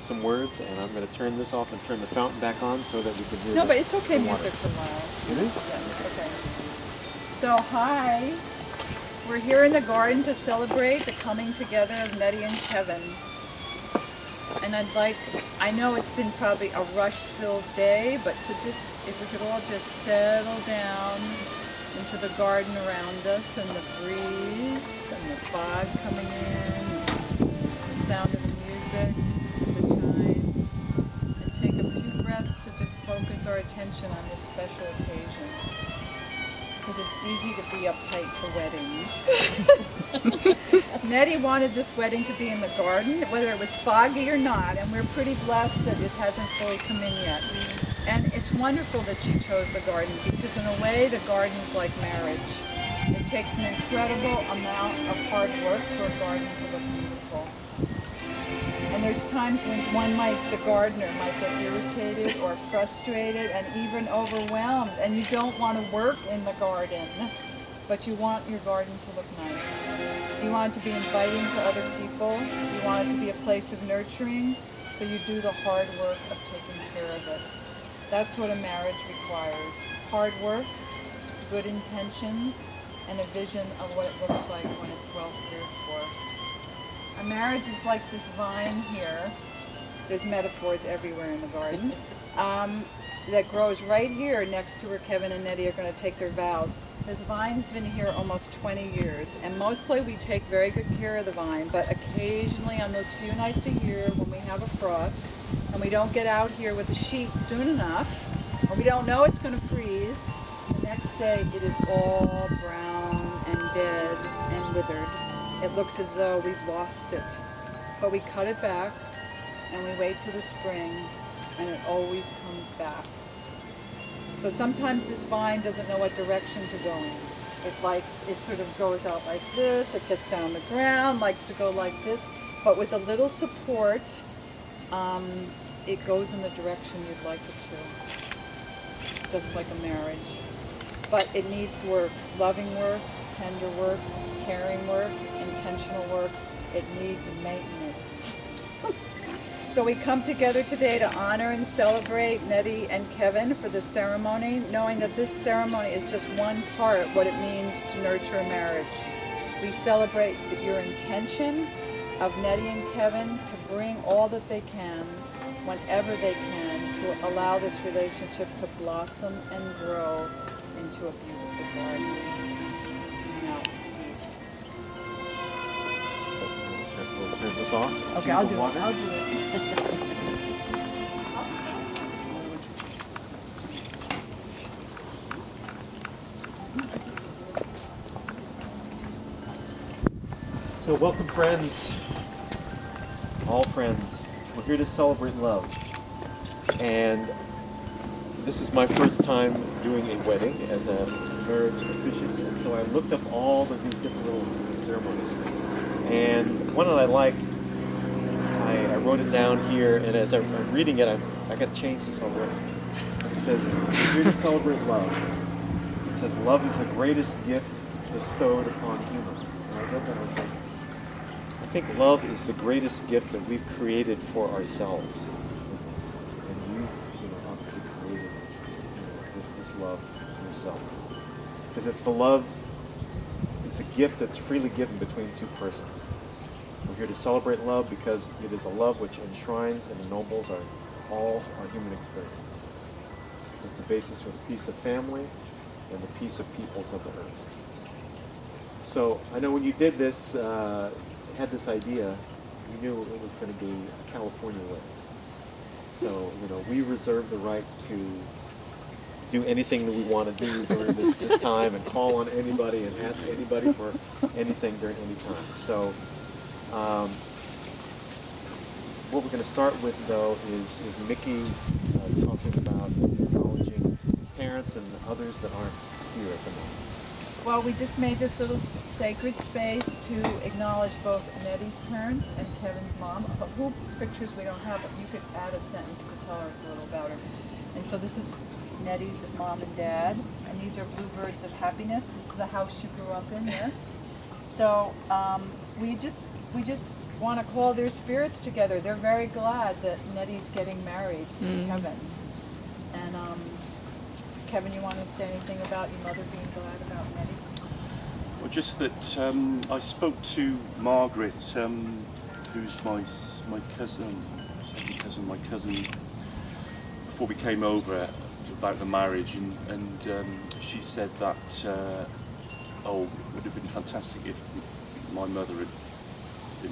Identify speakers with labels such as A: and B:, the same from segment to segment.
A: some words, and I'm going to turn this off and turn the fountain back on so that we can hear.
B: No, but it's okay.
A: the water.
B: Music for last.
A: It is?
B: Yes. Okay. So hi, we're here in the garden to celebrate the coming together of Netty and Kevin. And I know it's been probably a rush-filled day, but if we could all just settle down into the garden around us, and the breeze, and the fog coming in, the sound of the music, the chimes, and take a few breaths to just focus our attention on this special occasion. Because it's easy to be uptight for weddings. Netty wanted this wedding to be in the garden, whether it was foggy or not, and we're pretty blessed that it hasn't fully come in yet. And it's wonderful that she chose the garden, because in a way the garden is like marriage. It takes an incredible amount of hard work for a garden to look beautiful. And there's times when the gardener might get irritated or frustrated and even overwhelmed, and you don't want to work in the garden, but you want your garden to look nice. You want it to be inviting to other people. You want it to be a place of nurturing, so you do the hard work of taking care of it. That's what a marriage requires. Hard work, good intentions, and a vision of what it looks like when it's well cared for. A marriage is like this vine here. There's metaphors everywhere in the garden. That grows right here next to where Kevin and Netty are going to take their vows. This vine's been here almost 20 years, and mostly we take very good care of the vine, but occasionally on those few nights a year when we have a frost, and we don't get out here with a sheet soon enough, or we don't know it's going to freeze, the next day it is all brown and dead and withered. It looks as though we've lost it. But we cut it back, and we wait till the spring, and it always comes back. So sometimes this vine doesn't know what direction to go in. It sort of goes out like this, it gets down the ground, likes to go like this, but with a little support, it goes in the direction you'd like it to. Just like a marriage. But it needs work, loving work, tender work, caring work, intentional work. It needs maintenance. So we come together today to honor and celebrate Netty and Kevin for this ceremony, knowing that this ceremony is just one part what it means to nurture a marriage. We celebrate your intention of Netty and Kevin to bring all that they can, whenever they can, to allow this relationship to blossom and grow into a beautiful garden. Now it's Steve's.
A: We'll turn this off.
B: Okay, I'll do it.
A: So welcome, friends. All friends. We're here to celebrate love. And this is my first time doing a wedding as a marriage officiant. And so I looked up all of these different little ceremonies. And one that I like, I wrote it down here, and as I'm reading it, I got to change this already. It says, we're here to celebrate love. It says, love is the greatest gift bestowed upon humans. And I read that, I was like, I think love is the greatest gift that we've created for ourselves. And you've, obviously created this love for yourself. Because it's the love, it's a gift that's freely given between two persons. We're here to celebrate love because it is a love which enshrines and ennobles all our human experience. It's the basis for the peace of family and the peace of peoples of the earth. So I know when you did this, had this idea, you knew it was going to be a California wedding. So, we reserve the right to do anything that we want to do during this time and call on anybody and ask anybody for anything during any time. So what we're going to start with, though, is Mickey talking about acknowledging parents and others that aren't here at the moment.
B: Well, we just made this little sacred space to acknowledge both Netty's parents and Kevin's mom, whose pictures we don't have, but you could add a sentence to tell us a little about her. And so this is Netty's mom and dad, and these are bluebirds of happiness. This is the house she grew up in, yes. So we just want to call their spirits together. They're very glad that Netty's getting married to Kevin. And Kevin, you want to say anything about your mother being glad about Netty?
C: Well, just that I spoke to Margaret, who's my cousin, second cousin, my cousin, before we came over about the marriage, and she said that it would have been fantastic if my mother had,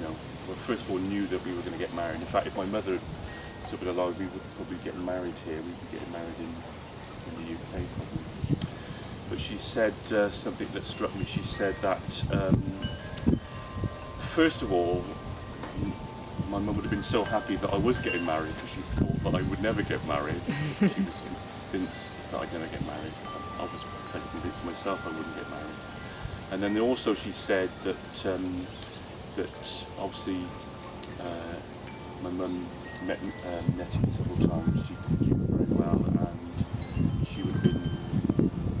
C: well, first of all, knew that we were going to get married. In fact, if my mother had still been alive, we would probably get married here. We'd be getting married in the UK probably. But she said something that struck me. She said that, first of all, my mum would have been so happy that I was getting married, because she thought that I would never get married. She was convinced that I'd never get married. I was kind of convinced myself I wouldn't get married. And then also she said that obviously my mum met Netty several times. She knew her very well, and she would have been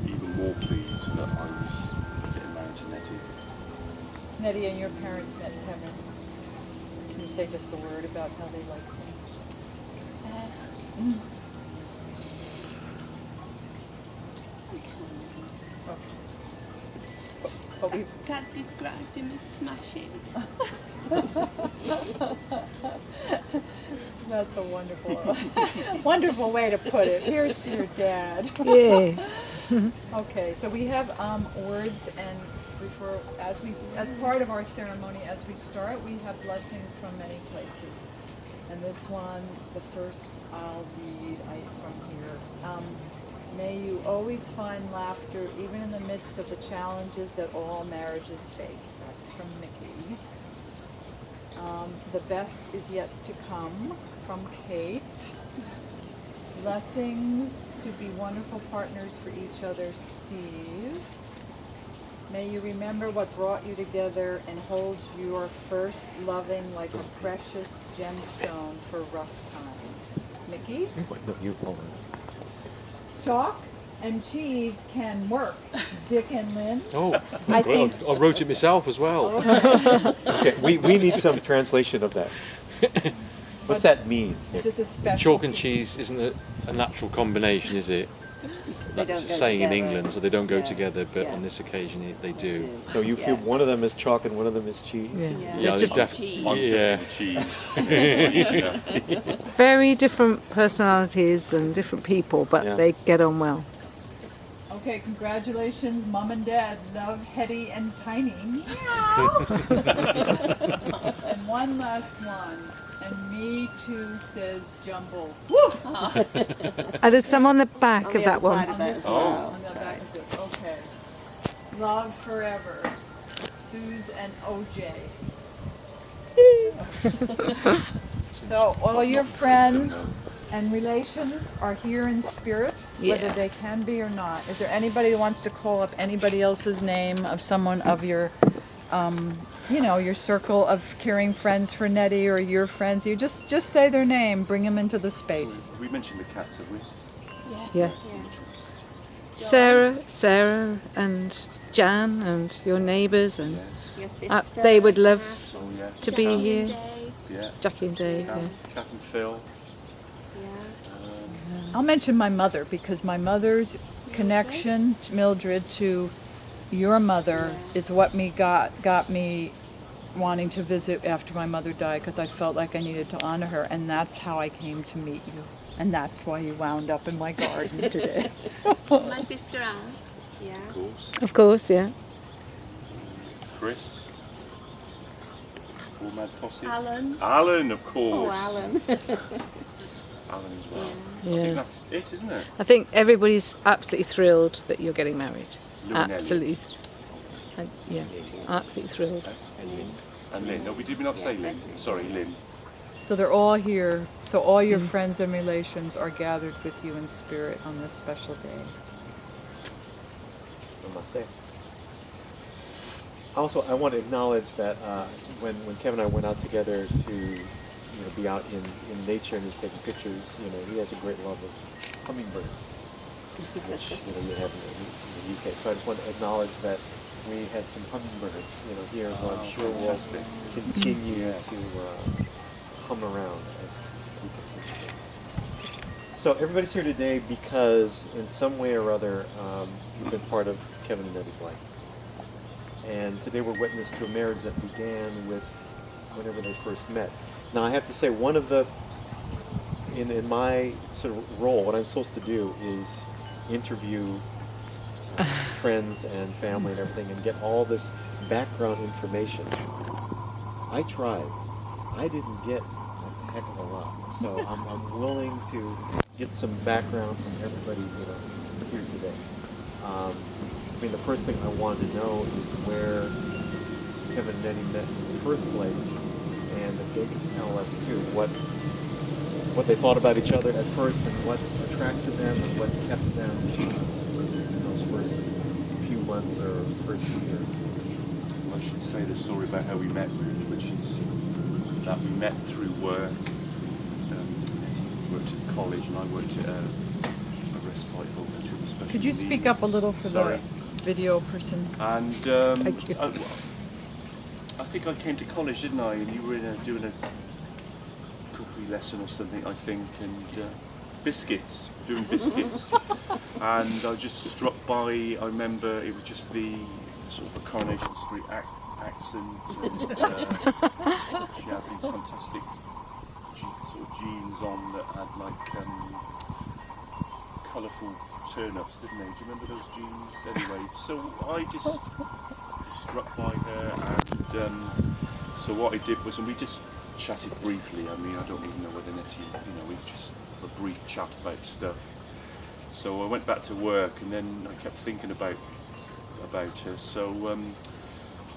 C: even more pleased that I was getting married to Netty.
B: Netty and your parents met Kevin. Can you say just a word about how they liked him?
D: Dad described him as smashing.
B: That's a wonderful way to put it. Here's to your dad.
E: Yeah.
B: Okay, so we have words, and as part of our ceremony, as we start, we have blessings from many places. And this one, the first I'll read from here. May you always find laughter even in the midst of the challenges that all marriages face. That's from Mickey. The best is yet to come, from Kate. Blessings to be wonderful partners for each other, Steve. May you remember what brought you together and hold your first loving like a precious gemstone for rough times. Mickey?
A: No, you hold on.
B: Chalk and cheese can work. Dick and Lynn?
F: Oh,
B: I
F: well,
B: think-
F: I wrote it myself as well.
A: Okay, we need some translation of that. What's that mean?
B: Is this a special?
F: Chalk and cheese isn't a natural combination, is it? That's a saying in England, so they don't go together, but on this occasion they do.
A: So you feel one of them is chalk and one of them is cheese?
F: Yeah,
D: Just
F: definitely.
C: I'm
F: Yeah.
C: definitely cheese.
E: Very different personalities and different people, but
A: Yeah.
E: they get on well.
B: Okay, congratulations, Mom and Dad. Love, Hetty and Tiny. And one last one. And me too, says Jumble. Woo!
E: There's some on the back of that one.
B: On this one, on the back of this. Okay. Love forever. Suze and OJ. So all your friends and relations are here in spirit, whether
E: Yeah.
B: they can be or not. Is there anybody who wants to call up anybody else's name of someone of your, your circle of caring friends for Netty, or your friends? You just say their name, bring them into the space.
C: We mentioned the cats, have we?
E: Yeah. Sarah and Jan and your neighbours, and
D: Your sister,
E: they would love
C: Oh yes.
E: to be
D: Jackie
E: here.
D: and Dave.
C: Yeah.
E: Jackie and Dave. Yeah.
C: Kath and Phil.
D: Yeah.
B: I'll mention my mother, because my mother's connection, Mildred, to your mother is what got me wanting to visit after my mother died, because I felt like I needed to honor her, and that's how I came to meet you, and that's why you wound up in my garden today.
D: My sister Anne. Yeah.
C: Of course.
E: Of course, yeah.
C: Chris. Full Mad Posse.
D: Alan.
C: Alan, of course.
D: Oh, Alan.
C: Alan as well. I
E: Yeah.
C: think that's it, isn't it?
E: I think everybody's absolutely thrilled that you're getting married.
C: Lou and
E: Absolutely. Yeah, absolutely thrilled.
C: And Lynn. No, we did not say Lynn. Sorry, Lynn.
B: So they're all here. So all your friends and relations are gathered with you in spirit on this special day.
A: Namaste. Also, I want to acknowledge that when Kevin and I went out together to be out in nature and he's taking pictures, he has a great love of hummingbirds, which you have in the UK. So I just want to acknowledge that We had some hummingbirds, here, so I'm sure
C: fantastic.
A: we'll continue to hum around as we continue. So everybody's here today because in some way or other, you've been part of Kevin and Netty's life. And today we're witness to a marriage that began with whenever they first met. Now I have to say, one of the, in my sort of role, what I'm supposed to do is interview friends and family and everything and get all this background information. I tried. I didn't get a heck of a lot. So I'm willing to get some background from everybody here today. The first thing I wanted to know is where Kevin and Netty met in the first place, and if they can tell us too what they thought about each other at first and what attracted them and what kept them in those first few months or first years.
C: I should say the story about how we met, really, which is that we met through work. Netty worked at college and I worked at a respite home.
B: Could you speak up a little for the video person?
C: And
B: Thank you.
C: I think I came to college, didn't I? And you were doing a cookery lesson or something, I think, and doing biscuits. And I just struck by, I remember it was just the sort of a Coronation Street accent. And, she had these fantastic sort of jeans on that had like colourful turn-ups, didn't they? Do you remember those jeans? Anyway, so I just struck by her, and so what I did was, and we just chatted briefly. I don't even know whether Netty, we just a brief chat about stuff. So I went back to work, and then I kept thinking about her. So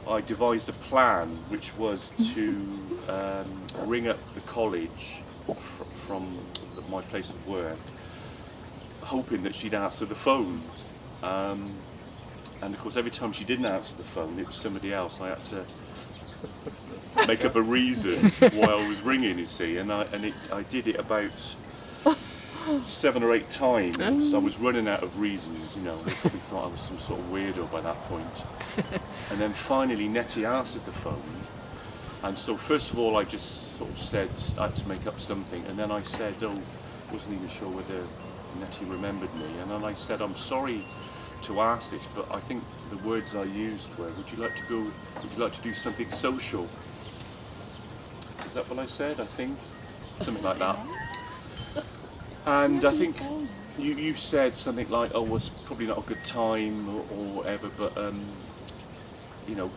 C: I devised a plan, which was to ring up the college from my place of work, hoping that she'd answer the phone. And of course, every time she didn't answer the phone, it was somebody else. I had to make up a reason why I was ringing, you see, and I did it about 7 or 8 times. I was running out of reasons, They probably thought I was some sort of weirdo by that point. And then finally, Netty answered the phone. And so first of all, I just sort of said I had to make up something, and then I said, wasn't even sure whether Netty remembered me, and then I said, I'm sorry to ask this, but I think the words I used were, would you like to do something social? Is that what I said? I think something like that. And I think you said something like, it's probably not a good time or whatever, but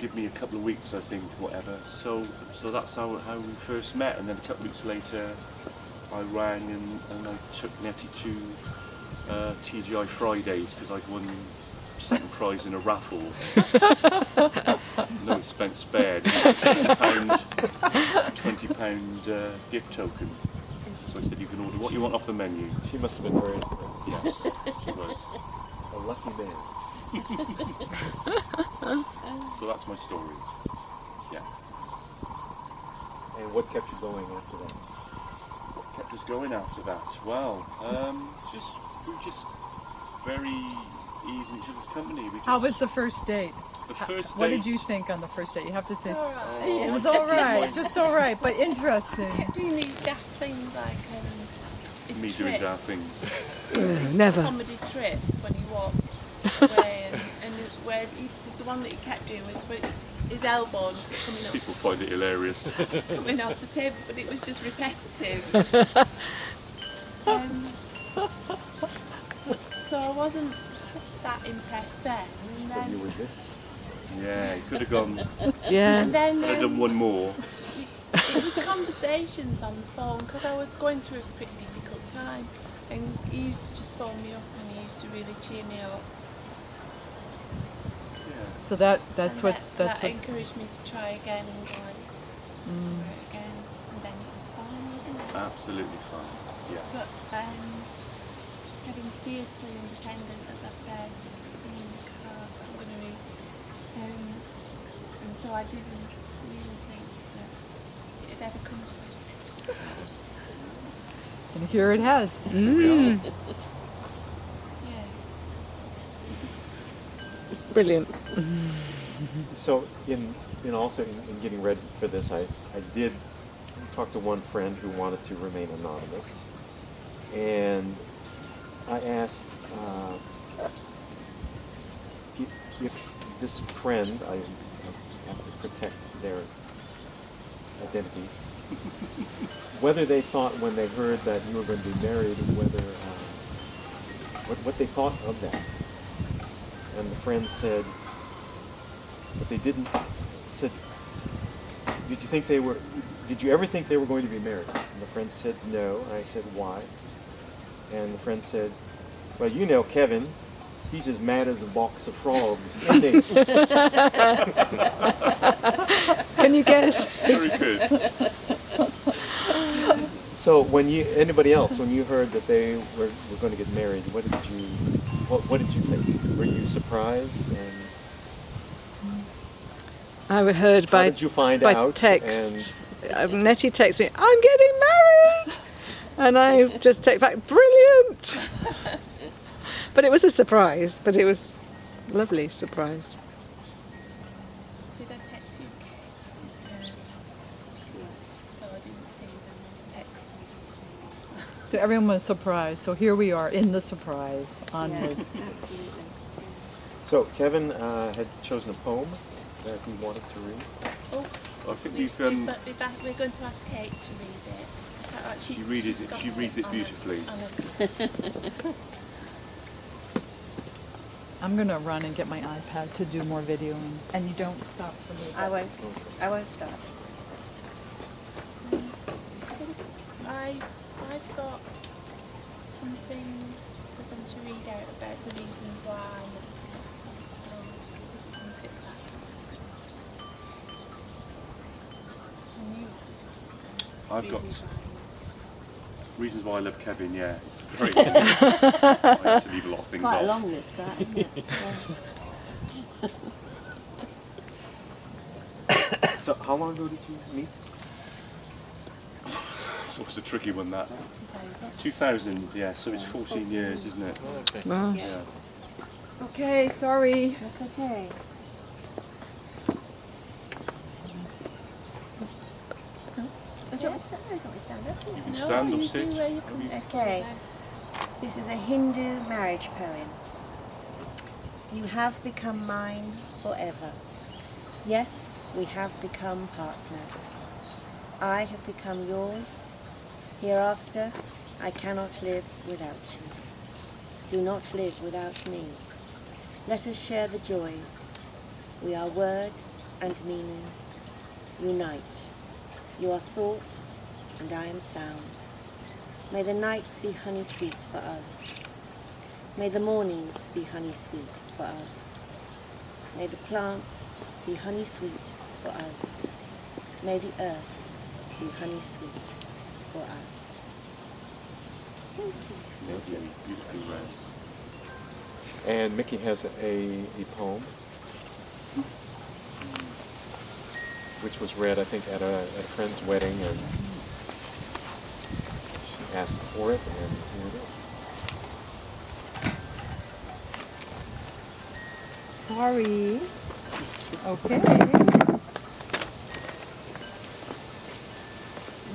C: give me a couple of weeks, I think, whatever. So that's how we first met, and then a couple of weeks later I rang and I took Netty to TGI Fridays because I'd won second prize in a raffle. No expense spared. £20 gift token. So I said, you can order what you want off the menu.
A: She must have been very impressed.
C: Yes, she was.
A: A lucky man.
C: So that's my story. Yeah.
A: And what kept you going after that?
C: What kept us going after that? Well, we were just very easy in each other's company.
B: How was the first date?
C: The first date.
B: What did you think on the first date? You have to say.
D: Alright.
B: It was all right, just all right, but interesting.
D: Kept doing these daft things like his
C: Me
D: trip.
C: doing daft things.
D: His
E: Never.
D: comedy trip when he walked away, and the one that he kept doing was where his elbows coming up,
C: People find it hilarious.
D: coming off the table, but it was just repetitive. It was just, so I wasn't that impressed then. And
A: But you
D: then,
A: were this?
C: Yeah, he could have gone.
E: Yeah.
D: and then
C: Could have done one more.
D: it was conversations on the phone because I was going through a pretty difficult time, and he used to just phone me up and he used to really cheer me up.
C: Yeah.
B: So that's
D: And
B: what
D: that encouraged me to try again and go for it again, and then it was fine, wasn't it?
C: Absolutely fine. Yeah.
D: But Kevin's fiercely independent, as I've said, in the car, so I'm going to read. And so I didn't really think that it had ever come to it.
B: and here it has.
D: Yeah.
E: Brilliant.
A: So in also in getting ready for this, I did talk to one friend who wanted to remain anonymous, and I asked if this friend, I have to protect their identity, whether they thought when they heard that you were going to be married, whether what they thought of that. And the friend said, if they didn't, said, did you ever think they were going to be married? And the friend said, no. And I said, why? And the friend said, well, you know Kevin, he's as mad as a box of frogs, isn't he?
E: Can you guess?
C: Very good.
A: So anybody else, when you heard that they were going to get married, what did you think? Were you surprised? And
E: I heard
A: how did you find out?
E: text. Netty texted me, I'm getting married! And I just text back, brilliant! But it was a surprise, but it was a lovely surprise.
D: Did I text you, Kate? So I didn't see them text me.
B: So everyone was surprised. So here we are in the surprise. Onward.
G: Absolutely.
A: So Kevin had chosen a poem that he wanted to read.
D: Oh,
C: I think
D: we're going to ask Kate to read it. Is that right?
C: she reads it beautifully.
B: I'm going to run and get my iPad to do more videoing. And you don't stop for me.
G: I won't stop.
D: I've got some things for them to read out about the reasons why.
C: I've got reasons why I love Kevin. Yeah, it's very. I have to leave a lot of things
G: Quite a
C: off.
G: long list, that, isn't it? Yeah.
A: So how long ago did you meet?
C: It's always a tricky one, that.
G: 2000.
C: 2000, yeah, so it's 14 years, isn't it?
F: Okay.
E: Wow.
C: Yeah.
B: Okay, sorry.
G: That's okay. Do you want me to stand up?
C: You can stand or
D: you
C: sit.
D: do where you come
G: Okay. This is a Hindu marriage poem. You have become mine forever. Yes, we have become partners. I have become yours. Hereafter, I cannot live without you. Do not live without me. Let us share the joys. We are word and meaning. Unite. You are thought, and I am sound. May the nights be honey sweet for us. May the mornings be honey sweet for us. May the plants be honey sweet for us. May the earth be honey sweet for us. Thank you.
C: Beautifully read.
A: And Mickey has a poem, which was read, I think, at a friend's wedding, and she asked for it, and here it is.
B: Sorry. Okay.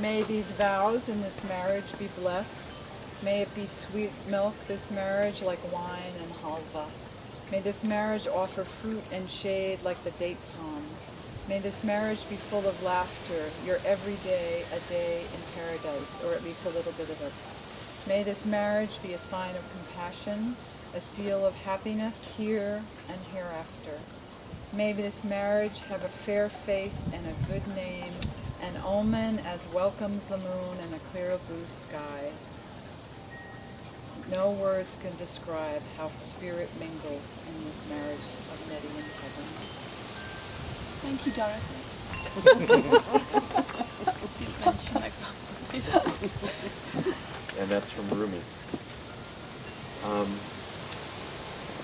B: May these vows in this marriage be blessed. May it be sweet milk, this marriage, like wine and halva. May this marriage offer fruit and shade like the date palm. May this marriage be full of laughter, your every day a day in paradise, or at least a little bit of it. May this marriage be a sign of compassion, a seal of happiness here and hereafter. May this marriage have a fair face and a good name, an omen as welcomes the moon and a clear blue sky. No words can describe how spirit mingles in this marriage of Netty and Kevin.
D: Thank you, Dorothy. Didn't mention my family.
A: And that's from Rumi.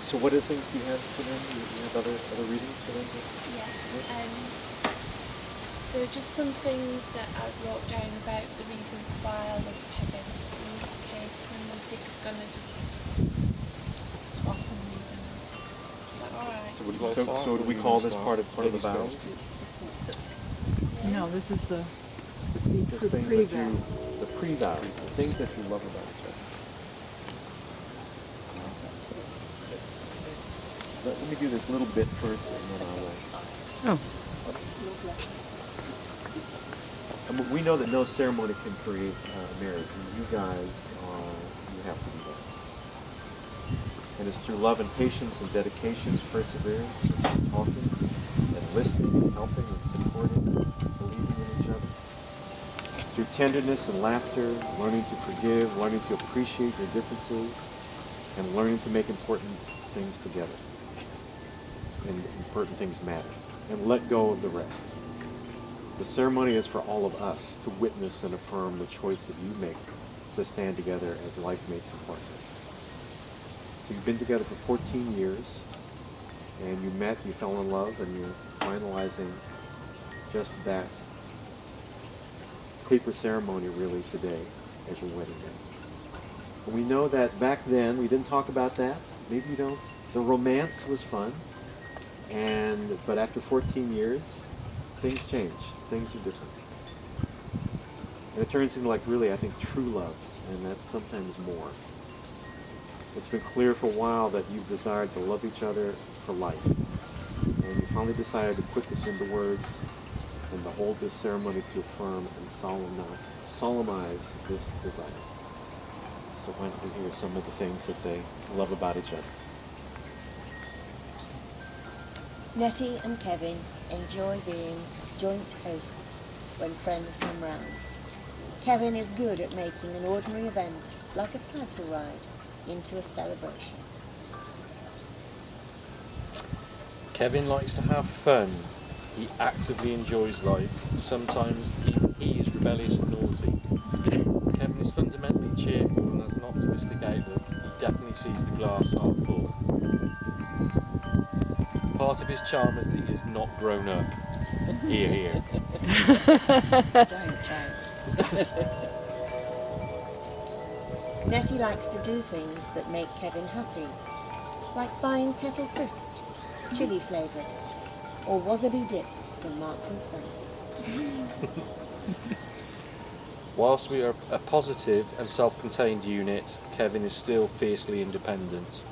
A: So what other things do you have for them? You have other readings for them?
D: Yeah. There are just some things that I wrote down about the reasons why I love Kevin and Kate, and I'm gonna just swap and read them. Is that alright?
A: So we're
F: 12
A: So do we call this part of the vows?
B: No, this is the
A: Just things that you, the pre-vows, the things that you love about each other. Let me do this little bit first, and then I will.
E: Oh.
A: And we know that no ceremony can create marriage, and you guys, you have to do that. And it's through love and patience and dedication, perseverance, and talking, and listening, and helping, and supporting, and believing in each other. Through tenderness and laughter, learning to forgive, learning to appreciate your differences, and learning to make important things together. And important things matter. And let go of the rest. The ceremony is for all of us to witness and affirm the choice that you make to stand together as life mates and partners. So you've been together for 14 years, and you met, you fell in love, and you're finalizing just that paper ceremony really today as your wedding day. And we know that back then, we didn't talk about that. Maybe you don't. The romance was fun, but after 14 years, things change. Things are different. And it turns into, like, really, I think, true love, and that's sometimes more. It's been clear for a while that you've desired to love each other for life. And you finally decided to put this into words and to hold this ceremony to affirm and solemnize this desire. So why don't we hear some of the things that they love about each other.
G: Netty and Kevin enjoy being joint hosts when friends come round. Kevin is good at making an ordinary event, like a cycle ride, into a celebration.
F: Kevin likes to have fun. He actively enjoys life. Sometimes even he is rebellious and naughty. Kevin is fundamentally cheerful and has an optimistic outlook. He definitely sees the glass half full. Part of his charm is that he is not grown up. Hear, hear.
G: Netty likes to do things that make Kevin happy, like buying kettle crisps, chili flavoured, or wasabi dip from Marks and Spencer's.
F: Whilst we are a positive and self-contained unit, Kevin is still fiercely independent.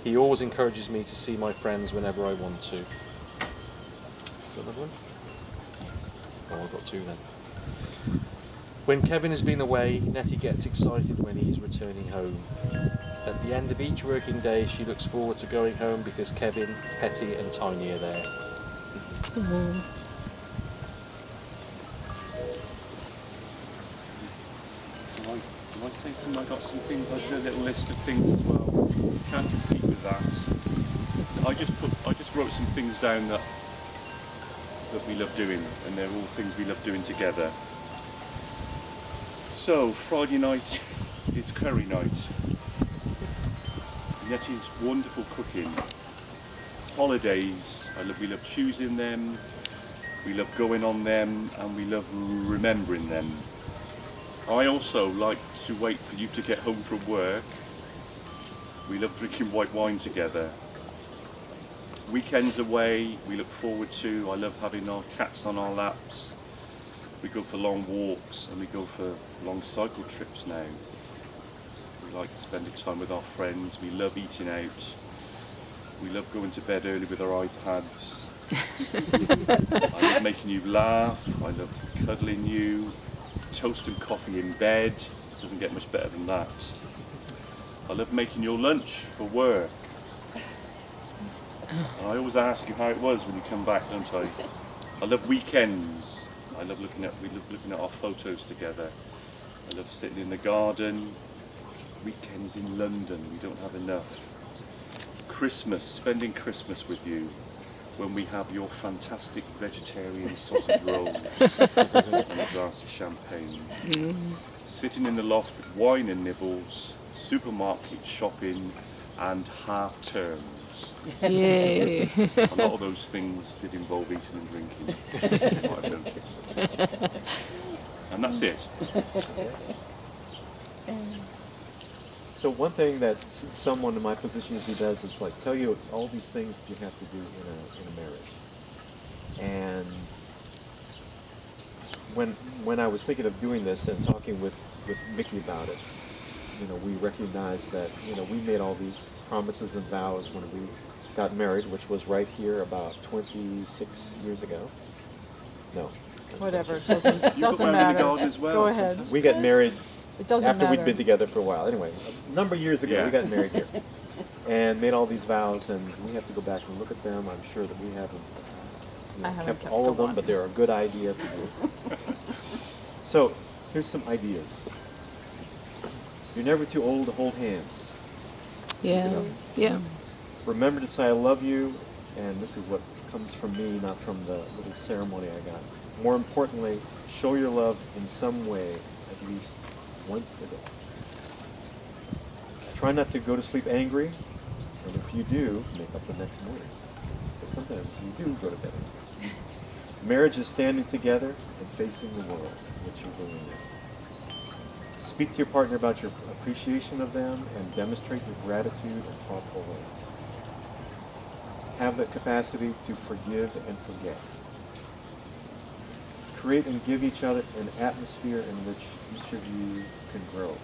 F: He always encourages me to see my friends whenever I want to. Another one? Oh, I've got two then. When Kevin has been away, Netty gets excited when he's returning home. At the end of each working day, she looks forward to going home because Kevin, Hetty and Tiny are there.
E: Mm-hmm.
C: So I say something, I got some things, I did a little list of things as well. Can't compete with that. I just wrote some things down that we love doing, and they're all things we love doing together. So Friday night is curry night. Netty's wonderful cooking. Holidays, we love choosing them, we love going on them, and we love remembering them. I also like to wait for you to get home from work. We love drinking white wine together. Weekends away, we look forward to. I love having our cats on our laps. We go for long walks and we go for long cycle trips now. We like spending time with our friends. We love eating out. We love going to bed early with our iPads. I love making you laugh. I love cuddling you. Toast and coffee in bed. Doesn't get much better than that. I love making your lunch for work. And I always ask you how it was when you come back, don't I? I love weekends. We love looking at our photos together. I love sitting in the garden. Weekends in London, we don't have enough. Christmas, spending Christmas with you when we have your fantastic vegetarian sausage rolls and a glass of champagne. Sitting in the loft with wine and nibbles, supermarket shopping and half terms.
E: Yay.
C: A lot of those things did involve eating and drinking, I've noticed. And that's it.
A: So one thing that someone in my position usually does is like tell you all these things that you have to do in a marriage. And when I was thinking of doing this and talking with Mickey about it, you know, we recognized that, you know, we made all these promises and vows when we got married, which was right here about 26 years ago. No.
B: Whatever,
C: You put
B: doesn't
C: one in the
B: matter.
C: garden as well.
B: Go ahead.
C: Fantastic.
A: We got married
B: It doesn't
A: after
B: matter.
A: we'd been together for a while. Anyway, a number of years ago,
C: Yeah.
A: we got married here. And made all these vows, and we have to go back and look at them. I'm sure that we haven't,
B: I haven't
A: kept all of them,
B: one.
A: but they're a good idea to do. So, here's some ideas. You're never too old to hold hands.
E: Yeah. Yeah.
A: Remember to say I love you, and this is what comes from me, not from the little ceremony I got. More importantly, show your love in some way, at least once a day. Try not to go to sleep angry, and if you do, make up the next morning. Because sometimes you do go to bed angry. Marriage is standing together and facing the world, which you're doing now. Speak to your partner about your appreciation of them and demonstrate your gratitude in thoughtful ways. Have the capacity to forgive and forget. Create and give each other an atmosphere in which each of you can grow.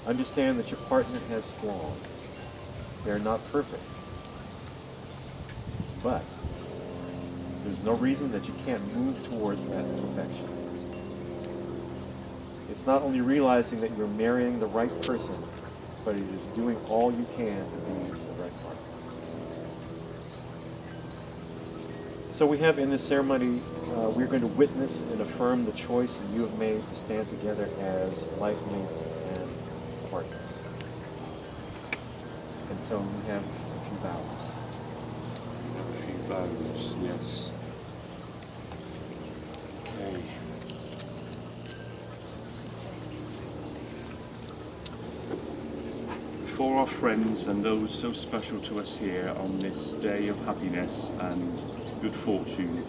A: Understand that your partner has flaws. They are not perfect. But there's no reason that you can't move towards that perfection. It's not only realizing that you're marrying the right person, but it is doing all you can to be the right partner. So we have in this ceremony, we're going to witness and affirm the choice that you have made to stand together as life mates and partners. And so we have a few vows.
C: A few vows, yes. Okay. For our friends and those so special to us here on this day of happiness and good fortune,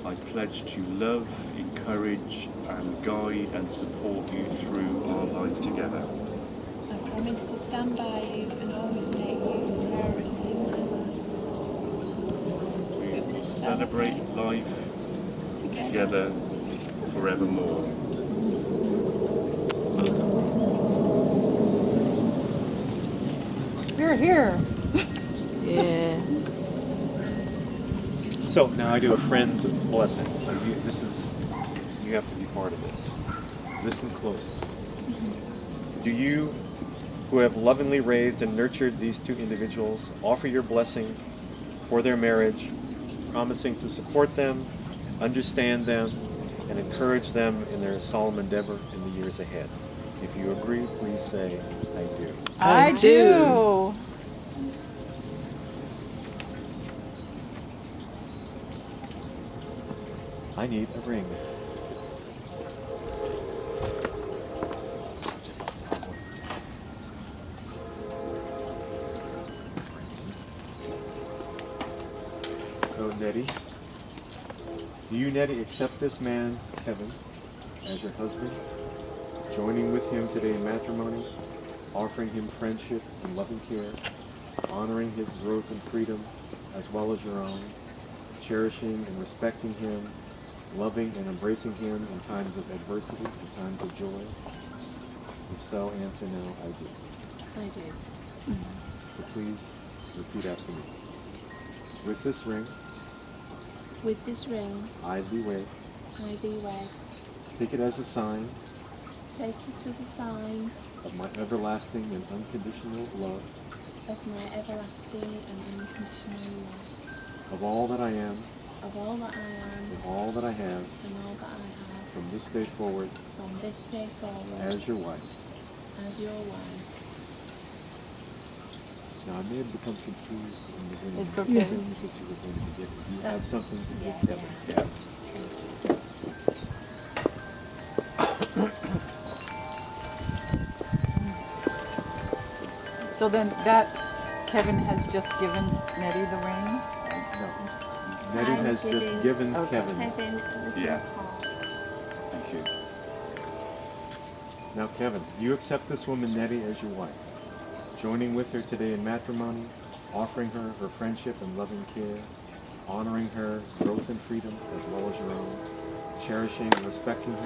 C: I pledge to love, encourage and guide and support you through our life together.
D: I promise to stand by you and always make you a priority in my life.
C: We will celebrate life together forevermore.
B: We're here.
E: Yeah.
A: So now I do a friend's blessing. So you have to be part of this. Listen closely. Do you, who have lovingly raised and nurtured these two individuals, offer your blessing for their marriage, promising to support them, understand them, and encourage them in their solemn endeavor in the years ahead? If you agree, please say, I do.
E: I do.
A: I need a ring. So, Netty, do you, Netty, accept this man, Kevin, as your husband, joining with him today in matrimony, offering him friendship and loving care, honoring his growth and freedom as well as your own, cherishing and respecting him, loving and embracing him in times of adversity and times of joy? If so, answer now, I do.
D: I do.
A: So please repeat after me. With this ring,
D: With this ring,
A: I thee wed.
D: I thee wed.
A: Take it as a sign
D: Take it as a sign
A: of my everlasting and unconditional love,
D: of my everlasting and unconditional love,
A: of all that I am,
D: of all that I am,
A: and all that I have,
D: and all that I have,
A: from this day forward,
D: from this day forward,
A: as your wife.
D: as your wife.
A: Now, I may have become confused in the ring.
B: It's okay.
A: Things that you were going to give. Do you have something to give
D: Yeah,
A: Kevin?
D: yeah.
B: So then that Kevin has just given Nettie the ring.
A: No. Netty
D: I'm
A: has just
D: giving-
A: given
B: Okay.
A: Kevin.
D: Kevin, a little
C: Yeah.
D: heart.
C: Thank you.
A: Now, Kevin, you accept this woman Nettie as your wife, joining with her today in matrimony, offering her her friendship and loving care, honoring her growth and freedom as well as your own, cherishing and respecting her